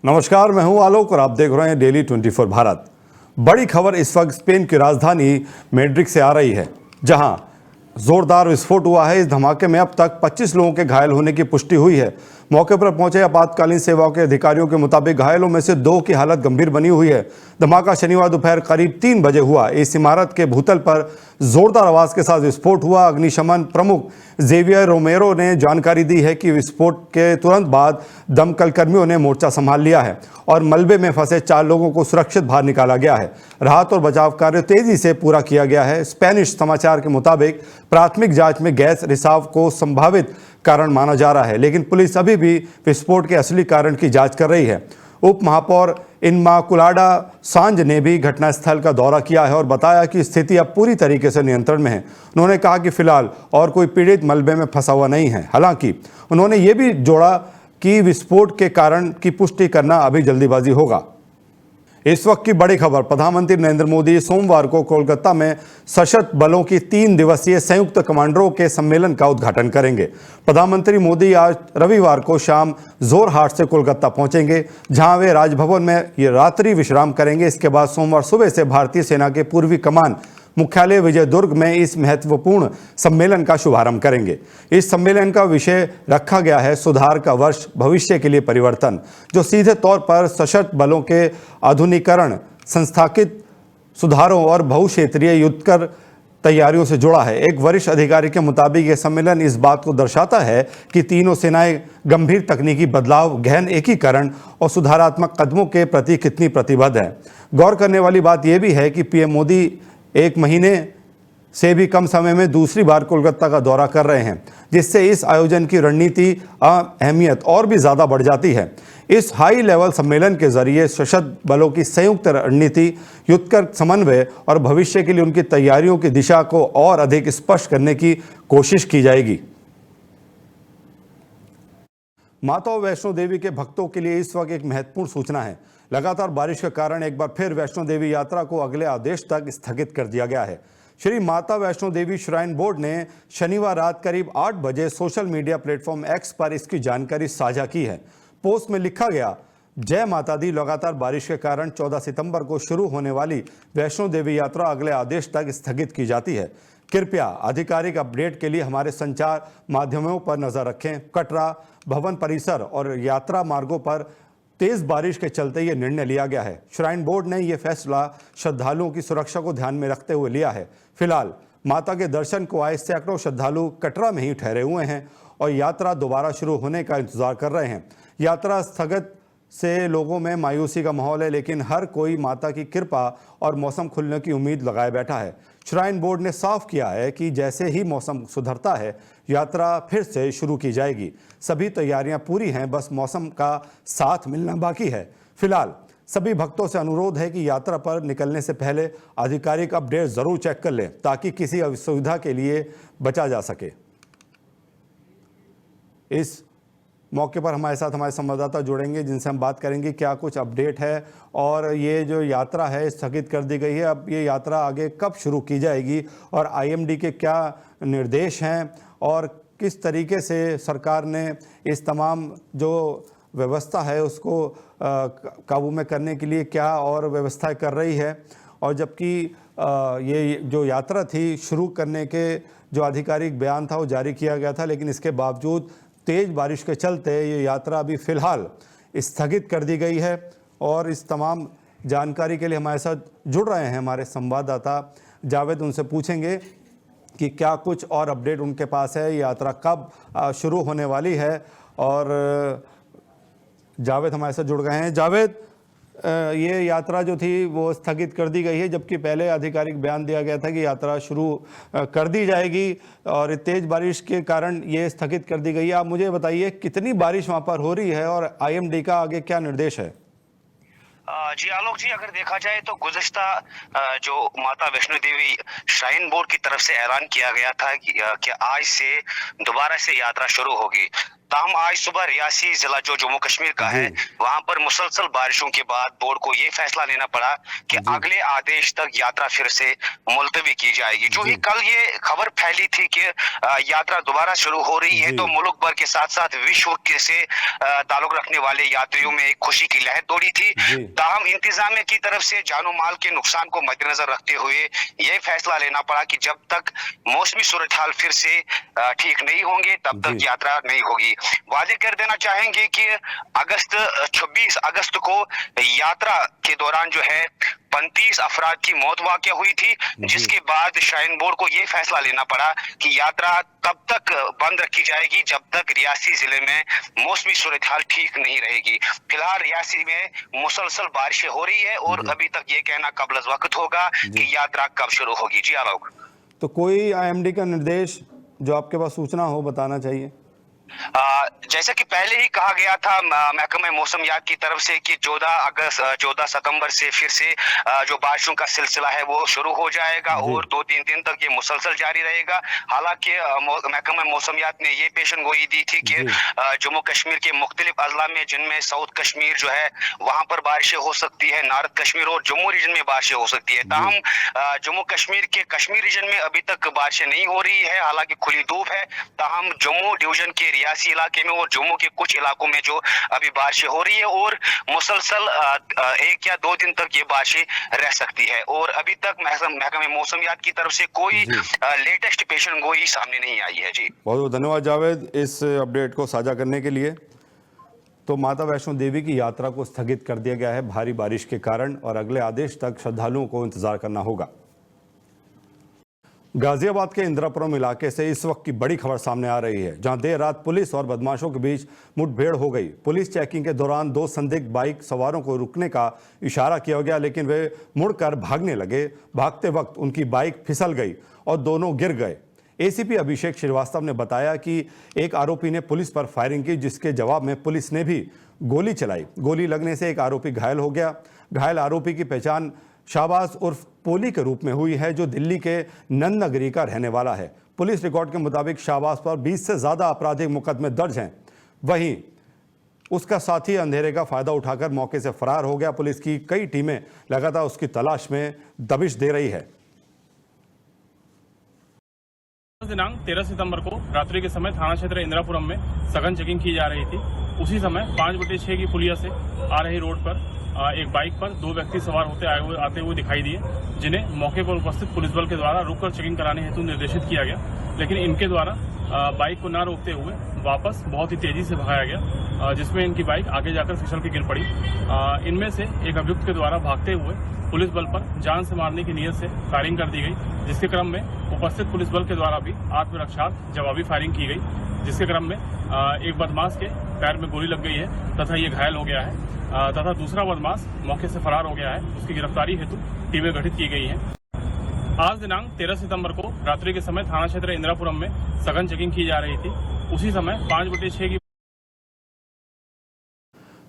नमस्कार, मैं हूं आलोक और आप देख रहे हैं डेली 24 भारत। बड़ी खबर इस वक्त स्पेन की राजधानी मैड्रिड से आ रही है, जहां जोरदार विस्फोट हुआ है। इस धमाके में अब तक 25 लोगों के घायल होने की पुष्टि हुई है। मौके पर पहुंचे आपातकालीन सेवाओं के अधिकारियों के मुताबिक घायलों में से 2 की हालत गंभीर बनी हुई है। धमाका शनिवार दोपहर करीब 3 बजे हुआ। इस इमारत के भूतल पर जोरदार आवाज के साथ विस्फोट हुआ। अग्निशमन प्रमुख जेवियर रोमेरो ने जानकारी दी है कि विस्फोट के तुरंत बाद दमकल कर्मियों ने मोर्चा संभाल लिया है और मलबे में फंसे 4 लोगों को सुरक्षित बाहर निकाला गया है। राहत और बचाव कार्य तेजी से पूरा किया गया है। स्पेनिश समाचार के मुताबिक प्राथमिक जांच में गैस रिसाव को संभावित कारण माना जा रहा है, लेकिन पुलिस अभी भी विस्फोट के असली कारण की जांच कर रही है। उप महापौर इनमाकुलाडा सांज ने भी घटनास्थल का दौरा किया है और बताया कि स्थिति अब पूरी तरीके से नियंत्रण में है। उन्होंने कहा कि फिलहाल और कोई पीड़ित मलबे में फंसा हुआ नहीं है। हालांकि उन्होंने ये भी जोड़ा कि विस्फोट के कारण की पुष्टि करना अभी जल्दीबाजी होगा। इस वक्त की बड़ी खबर, प्रधानमंत्री नरेंद्र मोदी सोमवार को कोलकाता में सशस्त्र बलों की 3 दिवसीय संयुक्त कमांडरों के सम्मेलन का उद्घाटन करेंगे। प्रधानमंत्री मोदी आज रविवार को शाम जोरहाट से कोलकाता पहुंचेंगे, जहां वे राजभवन में ये रात्रि विश्राम करेंगे। इसके बाद सोमवार सुबह से भारतीय सेना के पूर्वी कमान मुख्यालय विजय दुर्ग में इस महत्वपूर्ण सम्मेलन का शुभारंभ करेंगे। इस सम्मेलन का विषय रखा गया है सुधार का वर्ष, भविष्य के लिए परिवर्तन, जो सीधे तौर पर सशस्त्र बलों के आधुनिकीकरण, संस्थाकित सुधारों और बहुक्षेत्रीय युद्धकर तैयारियों से जुड़ा है। एक वरिष्ठ अधिकारी के मुताबिक यह सम्मेलन इस बात को दर्शाता है कि तीनों सेनाएं गंभीर तकनीकी बदलाव, गहन एकीकरण और सुधारात्मक कदमों के प्रति कितनी प्रतिबद्ध है। गौर करने वाली बात यह भी है कि पीएम मोदी 1 महीने से भी कम समय में दूसरी बार कोलकाता का दौरा कर रहे हैं, जिससे इस आयोजन की रणनीति अहमियत और भी ज़्यादा बढ़ जाती है। इस हाई लेवल सम्मेलन के जरिए सशस्त्र बलों की संयुक्त रणनीति, युद्धकर समन्वय और भविष्य के लिए उनकी तैयारियों की दिशा को और अधिक स्पष्ट करने की कोशिश की जाएगी। माता वैष्णो देवी के भक्तों के लिए इस वक्त एक महत्वपूर्ण सूचना है। लगातार बारिश के कारण एक बार फिर वैष्णो देवी यात्रा को अगले आदेश तक स्थगित कर दिया गया है। श्री माता वैष्णो देवी श्राइन बोर्ड ने शनिवार रात करीब 8 बजे सोशल मीडिया प्लेटफॉर्म एक्स पर इसकी जानकारी साझा की है। पोस्ट में लिखा गया, जय माता दी, लगातार बारिश के कारण 14 सितंबर को शुरू होने वाली वैष्णो देवी यात्रा अगले आदेश तक स्थगित की जाती है। कृपया आधिकारिक अपडेट के लिए हमारे संचार माध्यमों पर नजर रखें। कटरा, भवन परिसर और यात्रा मार्गों पर तेज बारिश के चलते यह निर्णय लिया गया है। श्राइन बोर्ड ने यह फैसला श्रद्धालुओं की सुरक्षा को ध्यान में रखते हुए लिया है। फिलहाल माता के दर्शन को आए सैकड़ों श्रद्धालु कटरा में ही ठहरे हुए हैं और यात्रा दोबारा शुरू होने का इंतजार कर रहे हैं। यात्रा स्थगित से लोगों में मायूसी का माहौल है, लेकिन हर कोई माता की कृपा और मौसम खुलने की उम्मीद लगाए बैठा है। श्राइन बोर्ड ने साफ किया है कि जैसे ही मौसम सुधरता है, यात्रा फिर से शुरू की जाएगी। सभी तैयारियां पूरी हैं, बस मौसम का साथ मिलना बाकी है। फिलहाल सभी भक्तों से अनुरोध है कि यात्रा पर निकलने से पहले आधिकारिक अपडेट जरूर चेक कर लें, ताकि किसी असुविधा के लिए बचा जा सके। इस मौके पर हमारे साथ हमारे संवाददाता जुड़ेंगे, जिनसे हम बात करेंगे क्या कुछ अपडेट है और ये जो यात्रा है स्थगित कर दी गई है, अब ये यात्रा आगे कब शुरू की जाएगी और आईएमडी के क्या निर्देश हैं और किस तरीके से सरकार ने इस तमाम जो व्यवस्था है उसको काबू में करने के लिए क्या और व्यवस्थाएं कर रही है। और जबकि ये जो यात्रा थी शुरू करने के जो आधिकारिक बयान था वो जारी किया गया था, लेकिन इसके बावजूद तेज बारिश के चलते ये यात्रा अभी फिलहाल स्थगित कर दी गई है। और इस तमाम जानकारी के लिए हमारे साथ जुड़ रहे हैं हमारे संवाददाता जावेद। उनसे पूछेंगे कि क्या कुछ और अपडेट उनके पास है, यात्रा कब शुरू होने वाली है। और जावेद हमारे साथ जुड़ गए हैं। जावेद, ये यात्रा जो थी वो स्थगित कर दी गई है, जबकि पहले आधिकारिक बयान दिया गया था कि यात्रा शुरू कर दी जाएगी और तेज बारिश के कारण ये स्थगित कर दी गई है। आप मुझे बताइए कितनी बारिश वहाँ पर हो रही है और आईएमडी का आगे क्या निर्देश है? जी आलोक जी, अगर देखा जाए तो गुज़िश्ता जो माता वैष्णो देवी श्राइन बोर्ड की तरफ से ऐलान किया गया था कि आज से दोबारा से यात्रा शुरू होगी। ताहम आज सुबह रियासी जिला जो जम्मू कश्मीर का है, वहां पर मुसलसल बारिशों के बाद बोर्ड को ये फैसला लेना पड़ा कि अगले आदेश तक यात्रा फिर से मुलतवी की जाएगी। जो ही कल ये खबर फैली थी कि यात्रा दोबारा शुरू हो रही है, तो मुल्क भर के साथ साथ विश्व से ताल्लुक रखने वाले यात्रियों में एक खुशी की लहर दौड़ी थी। ताहम इंतजामिया की तरफ से जानो माल के नुकसान को मद्देनजर रखते हुए ये फैसला लेना पड़ा कि जब तक मौसमी सूरत हाल फिर से ठीक नहीं होंगे तब तक यात्रा नहीं होगी। वादे कर देना चाहेंगे कि 26 अगस्त को यात्रा के दौरान जो है 35 अफराद की मौत वाक़या हुई थी, जिसके बाद श्राइन बोर्ड को यह फैसला लेना पड़ा कि यात्रा तब तक बंद रखी जाएगी जब तक रियासी जिले में मौसमी सूरत हाल ठीक नहीं रहेगी। फिलहाल रियासी में मुसलसल बारिशें हो रही है और अभी तक ये कहना कबल वक्त होगा कि यात्रा कब शुरू होगी। जी आलोक, तो कोई IMD का निर्देश जो आपके पास सूचना हो बताना चाहिए। जैसा कि पहले ही कहा गया था महकमे मौसमियात की तरफ से कि 14 सितंबर से फिर से जो बारिशों का सिलसिला है वो शुरू हो जाएगा और 2-3 दिन तक ये मुसलसल जारी रहेगा। हालांकि महकमे मौसमियात ने ये पेशन गोई दी थी कि जम्मू कश्मीर के मुख्तलिफ अजला में, जिनमें साउथ कश्मीर जो है वहां पर बारिशें हो सकती है, नॉर्थ कश्मीर और जम्मू रीजन में बारिशें हो सकती है। ताहम जम्मू कश्मीर के कश्मीर रीजन में अभी तक बारिशें नहीं हो रही है, हालांकि खुली धूप है। ताहम जम्मू डिवीजन के रियासी इलाके में और जम्मू के कुछ इलाकों में जो अभी बारिशें हो रही है और मुसलसल 1 या 2 दिन तक ये बारिशें रह सकती है और अभी तक महकमे मौसमियात की तरफ से कोई लेटेस्ट पेशन गोई सामने नहीं आई है। जी बहुत बहुत धन्यवाद जावेद इस अपडेट को साझा करने के लिए। तो माता वैष्णो देवी की यात्रा को स्थगित कर दिया गया है भारी बारिश के कारण और अगले आदेश तक श्रद्धालुओं को इंतजार करना होगा। गाजियाबाद के इंदिरापुरम इलाके से इस वक्त की बड़ी खबर सामने आ रही है, जहां देर रात पुलिस और बदमाशों के बीच मुठभेड़ हो गई। पुलिस चेकिंग के दौरान 2 संदिग्ध बाइक सवारों को रुकने का इशारा किया गया, लेकिन वे मुड़कर भागने लगे। भागते वक्त उनकी बाइक फिसल गई और दोनों गिर गए। ACP अभिषेक श्रीवास्तव ने बताया कि एक आरोपी ने पुलिस पर फायरिंग की, जिसके जवाब में पुलिस ने भी गोली चलाई। गोली लगने से एक आरोपी घायल हो गया। घायल आरोपी की पहचान शाहबाज उर्फ पोली के रूप में हुई है, जो दिल्ली के नंद नगरी का रहने वाला है। पुलिस रिकॉर्ड के मुताबिक शाहबाज पर 20 से ज़्यादा आपराधिक मुकदमे दर्ज हैं। वहीं उसका साथी अंधेरे का फायदा उठाकर मौके से फरार हो गया। पुलिस की कई टीमें लगातार उसकी तलाश में दबिश दे रही है। दिनांक 13 सितंबर को रात्रि के समय थाना क्षेत्र इंदिरापुरम में सघन चेकिंग की जा रही थी। उसी समय 5/6 की पुलिया से आ रही रोड पर एक बाइक पर 2 व्यक्ति सवार आते हुए दिखाई दिए, जिन्हें मौके पर उपस्थित पुलिस बल के द्वारा रुककर चेकिंग कराने हेतु निर्देशित किया गया। लेकिन इनके द्वारा बाइक को न रोकते हुए वापस बहुत ही तेजी से भगाया गया, जिसमें इनकी बाइक आगे जाकर फिसल के गिर पड़ी। इनमें से एक अभियुक्त के द्वारा भागते हुए पुलिस बल पर जान से मारने की नीयत से फायरिंग कर दी गई, जिसके क्रम में उपस्थित पुलिस बल के द्वारा भी आत्मरक्षार्थ जवाबी फायरिंग की गई, जिसके क्रम में एक बदमाश के पैर में गोली लग गई है तथा ये घायल हो गया है तथा दूसरा बदमाश मौके से फरार हो गया है। उसकी गिरफ्तारी हेतु टीमें गठित की गई हैं। आज दिनांक 13 सितंबर को रात्रि के समय थाना क्षेत्र इंदिरापुरम में सघन चेकिंग की जा रही थी। उसी समय 5/6 की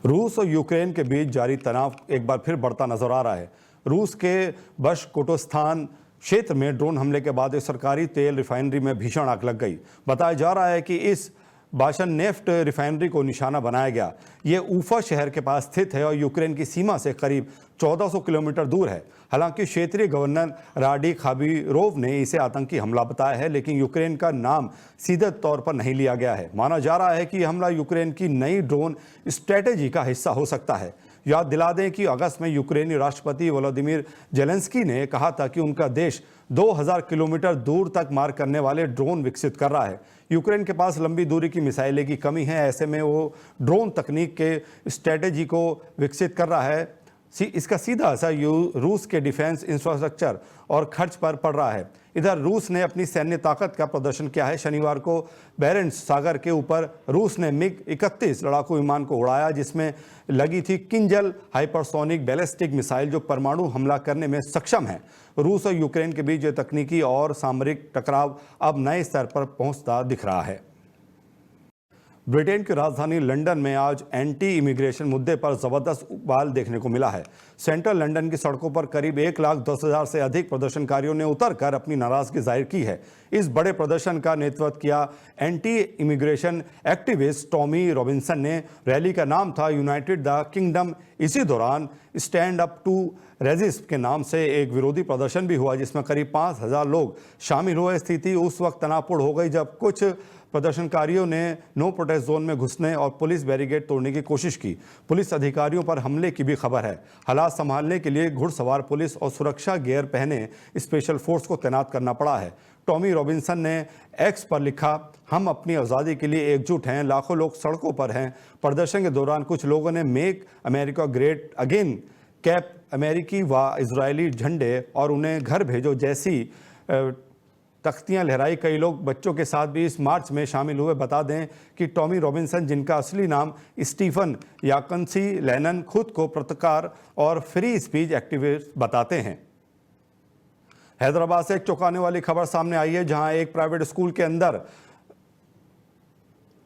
रूस और यूक्रेन के बीच जारी तनाव एक बार फिर बढ़ता नजर आ रहा है। रूस के बशकोटोस्तान क्षेत्र में ड्रोन हमले के बाद एक सरकारी तेल रिफाइनरी में भीषण आग लग गई। बताया जा रहा है कि इस बाशन नेफ्ट रिफाइनरी को निशाना बनाया गया। ये ऊफा शहर के पास स्थित है और यूक्रेन की सीमा से करीब 1400 किलोमीटर दूर है। हालांकि क्षेत्रीय गवर्नर राडी खाबीरोव ने इसे आतंकी हमला बताया है, लेकिन यूक्रेन का नाम सीधे तौर पर नहीं लिया गया है। माना जा रहा है कि हमला यूक्रेन की नई ड्रोन स्ट्रेटेजी का हिस्सा हो सकता है। याद दिला दें कि अगस्त में यूक्रेनी राष्ट्रपति वोलोदिमीर जेलेंस्की ने कहा था कि उनका देश 2000 किलोमीटर दूर तक मार करने वाले ड्रोन विकसित कर रहा है। यूक्रेन के पास लंबी दूरी की मिसाइलें की कमी है, ऐसे में वो ड्रोन तकनीक के स्ट्रेटेजी को विकसित कर रहा है। इसका सीधा असर रूस के डिफेंस इंफ्रास्ट्रक्चर और खर्च पर पड़ रहा है। इधर रूस ने अपनी सैन्य ताकत का प्रदर्शन किया है। शनिवार को बेरेंट्स सागर के ऊपर रूस ने MiG-31 लड़ाकू विमान को उड़ाया, जिसमें लगी थी किंजल हाइपरसोनिक बैलिस्टिक मिसाइल, जो परमाणु हमला करने में सक्षम है। रूस और यूक्रेन के बीच तकनीकी और सामरिक टकराव अब नए स्तर पर पहुंचता दिख रहा है। ब्रिटेन की राजधानी लंदन में आज एंटी इमिग्रेशन मुद्दे पर जबरदस्त उबाल देखने को मिला है। सेंट्रल लंदन की सड़कों पर करीब 1,10,000 से अधिक प्रदर्शनकारियों ने उतरकर अपनी नाराजगी जाहिर की है। इस बड़े प्रदर्शन का नेतृत्व किया anti immigration activist Tommy Robinson ने। रैली का नाम था यूनाइटेड द किंगडम। इसी दौरान स्टैंड अप टू रेजिस्ट के नाम से एक विरोधी प्रदर्शन भी हुआ, जिसमें करीब 5,000 लोग शामिल हुए। स्थिति उस वक्त तनावपूर्ण हो गई जब कुछ प्रदर्शनकारियों ने नो प्रोटेस्ट जोन में घुसने और पुलिस बैरिकेड तोड़ने की कोशिश की। पुलिस अधिकारियों पर हमले की भी खबर है। हालात संभालने के लिए घुड़सवार पुलिस और सुरक्षा गियर पहने स्पेशल फोर्स को तैनात करना पड़ा है। टॉमी रॉबिन्सन ने एक्स पर लिखा, हम अपनी आज़ादी के लिए एकजुट हैं। लाखों लोग सड़कों पर हैं। प्रदर्शन के दौरान कुछ लोगों ने make America great again cap अमेरिकी व इजरायली झंडे और उन्हें घर भेजो जैसी तख्तियां लहराई। कई लोग बच्चों के साथ भी इस मार्च में शामिल हुए। बता दें कि टॉमी रॉबिन्सन, जिनका असली नाम स्टीफन याकन्सी लेनन, खुद को पत्रकार और फ्री स्पीच एक्टिविस्ट बताते हैं। हैदराबाद से एक चौंकाने वाली खबर सामने आई है, जहां एक प्राइवेट स्कूल के अंदर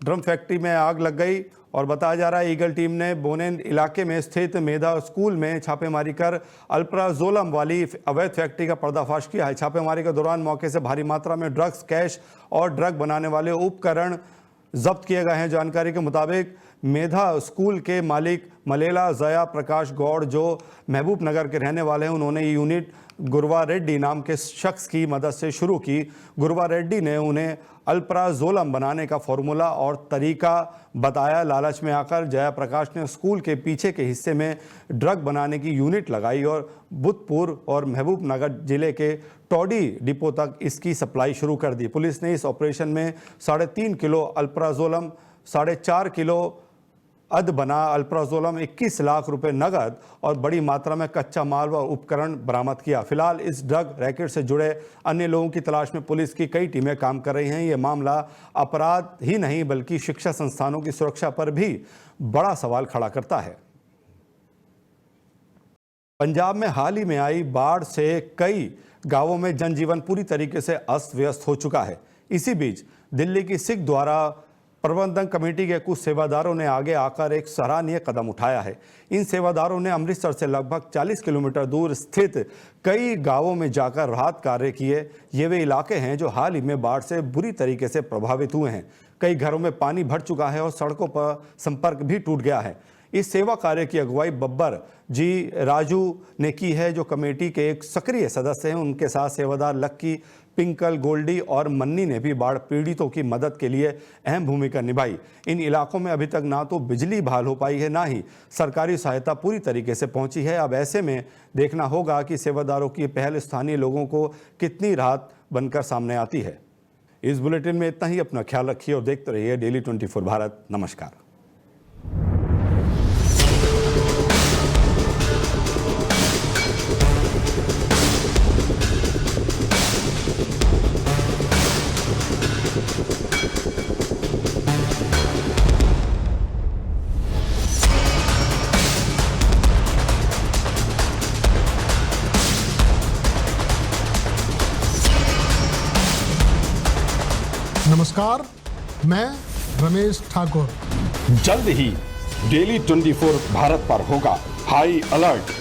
ड्रम फैक्ट्री में आग लग गई और बताया जा रहा है ईगल टीम ने बोनेन इलाके में स्थित मेधा स्कूल में छापेमारी कर अल्प्राजोलम वाली अवैध फैक्ट्री का पर्दाफाश किया है। छापेमारी के दौरान मौके से भारी मात्रा में ड्रग्स, कैश और ड्रग बनाने वाले उपकरण जब्त किए गए हैं। जानकारी के मुताबिक मेधा स्कूल के मालिक मलेला जया प्रकाश गौड़, जो महबूब नगर के रहने वाले हैं, उन्होंने यूनिट गुरवा रेड्डी नाम के शख्स की मदद से शुरू की। गुरवा रेड्डी ने उन्हें अल्प्राजोलम बनाने का फॉर्मूला और तरीका बताया। लालच में आकर जया प्रकाश ने स्कूल के पीछे के हिस्से में ड्रग बनाने की यूनिट लगाई और बुधपुर और महबूब नगर जिले के टॉडी डिपो तक इसकी सप्लाई शुरू कर दी। पुलिस ने इस ऑपरेशन में 3.5 किलो अल्प्राजोलम, 4.5 किलो अध बना अल्प्राजोलम, 21 लाख रुपए नगद और बड़ी मात्रा में कच्चा माल व उपकरण बरामद किया। फिलहाल इस ड्रग रैकेट से जुड़े अन्य लोगों की तलाश में पुलिस की कई टीमें काम कर रही हैं। यह मामला अपराध ही नहीं बल्कि शिक्षा संस्थानों की सुरक्षा पर भी बड़ा सवाल खड़ा करता है। पंजाब में हाल ही में आई बाढ़ से कई गांवों में जनजीवन पूरी तरीके से अस्त व्यस्त हो चुका है। इसी बीच दिल्ली की सिख द्वारा प्रबंधन कमेटी के कुछ सेवादारों ने आगे आकर एक सराहनीय कदम उठाया है। इन सेवादारों ने अमृतसर से लगभग 40 किलोमीटर दूर स्थित कई गांवों में जाकर राहत कार्य किए। ये वे इलाके हैं जो हाल ही में बाढ़ से बुरी तरीके से प्रभावित हुए हैं। कई घरों में पानी भर चुका है और सड़कों पर संपर्क भी टूट गया है। इस सेवा कार्य की अगुवाई बब्बर जी राजू ने की है, जो कमेटी के एक सक्रिय सदस्य हैं। उनके साथ सेवादार लक्की, पिंकल, गोल्डी और मन्नी ने भी बाढ़ पीड़ितों की मदद के लिए अहम भूमिका निभाई। इन इलाकों में अभी तक ना तो बिजली बहाल हो पाई है, ना ही सरकारी सहायता पूरी तरीके से पहुंची है। अब ऐसे में देखना होगा कि सेवादारों की पहल स्थानीय लोगों को कितनी राहत बनकर सामने आती है। इस बुलेटिन में इतना ही। अपना ख्याल रखिए और देखते रहिए डेली 24 भारत। नमस्कार। नमस्कार, मैं रमेश ठाकुर। जल्द ही डेली 24 भारत पर होगा हाई अलर्ट।